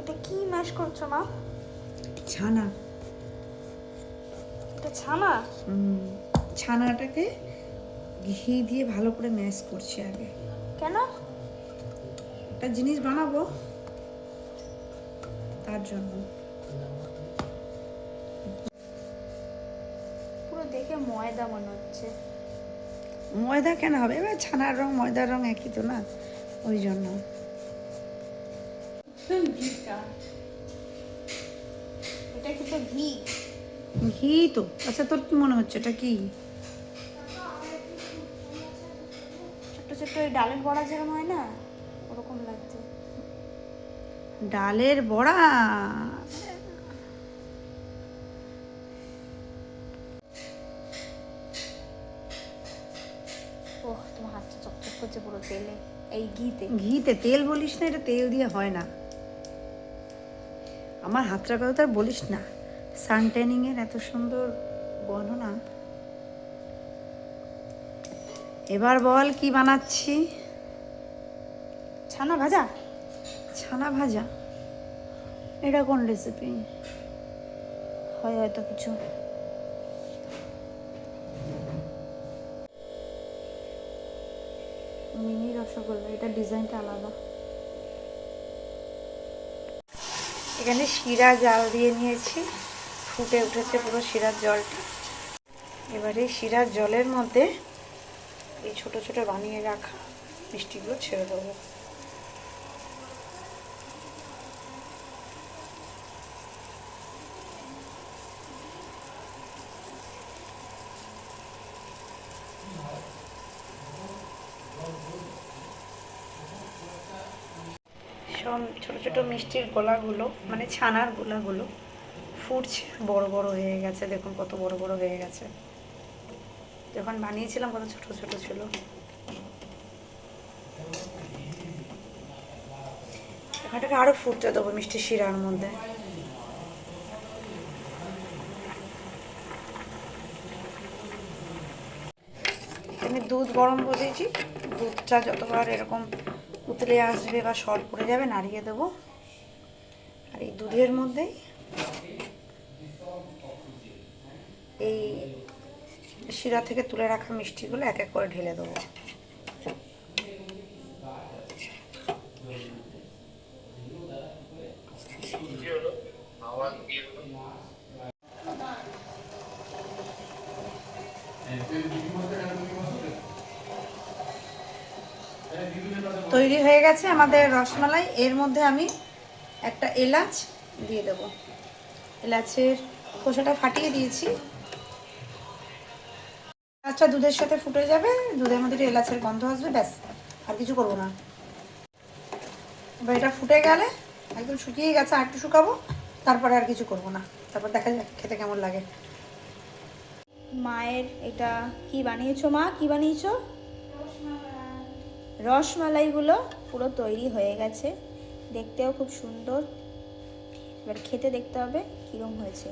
এটা কি ম্যাশ করছো মা? ছানা। এটা ছানা? ছানাটাকে ঘি দিয়ে ভালো করে ম্যাশ করছি আগে। কেন? একটা জিনিস বানাবো তার জন্য। পুরো দেখে ময়দা মনে হচ্ছে। ময়দা কেন হবে? এবার ছানার রং ময়দার রং একই তো না, ওই জন্য। এটা কি তো ঘি? ঘি তো। আচ্ছা তোর কি মনে হচ্ছে এটা কি? ছোট্ট ছোট্ট ওই ডালের বড়া যেরকম হয় না, ওরকম লাগছে। ডালের বড়া? ওহ, তোমার হাতটা চকচক করছে পুরো তেলে, এই ঘিতে। ঘিতে? তেল বলিস না, এটা তেল দিয়ে হয় না। আমার হাতটার কথা তো আর বলিস না, সানট্যানিং এর এত সুন্দর বর্ণনা। এবার বল কি বানাচ্ছি? ছানা ভাজা? ছানা ভাজা? এটা কোন রেসিপি? হয় হয়তো কিছু। মিনি রসগোল্লা, এটা ডিজাইনটা আলাদা। এখানে শিরা জাল দিয়ে নিয়েছি, ফুটে উঠেছে পুরো শিরার জলটা। এবারে শিরার জলের মধ্যে এই ছোট ছোট বানিয়ে রাখা মিষ্টিগুলো ছেড়ে দেবো। সব ছোট ছোট মিষ্টির গোলাগুলো, মানে ছানার গোলাগুলো ফুটছে, বড় বড় হয়ে গেছে। দেখুন কত বড় বড় হয়ে গেছে। যখন বানিয়েছিলাম কত ছোট ছোট ছিল। এখানটাকে আরো ফুটতে দেবো মিষ্টি শিরার মধ্যে। এখানে দুধ গরম বসিয়েছি, দুধটা যতবার এরকম উতলে আসবে বা সর পড়ে যাবে নাড়িয়ে দেবো। আর এই দুধের মধ্যেই এই শিরা থেকে তুলে রাখা মিষ্টিগুলো এক এক করে ঢেলে দেবো। তৈরি হয়ে গেছে আমাদের রসমালাই। এর মধ্যে আমি একটা এলাচ দিয়ে দেবো। এলাচের খোসাটা ফাটিয়ে দিয়েছি। এলাচটা দুধের সাথে ফুটে যাবে, দুধের মধ্যে একটু এলাচের গন্ধ আসবে, ব্যাস, আর কিছু করবো না। এবার এটা ফুটে গেলে, একদম শুকিয়ে গেছে, আর একটু শুকাবো, তারপরে আর কিছু করবো না। তারপর দেখা যাক খেতে কেমন লাগে। মায়ের এটা কি বানিয়েছো মা? কি বানিয়েছো? রসমালাইগুলো পুরো তৈরি হয়ে গেছে, দেখতেও খুব সুন্দর। এবার খেতে দেখতে হবে কীরকম হয়েছে।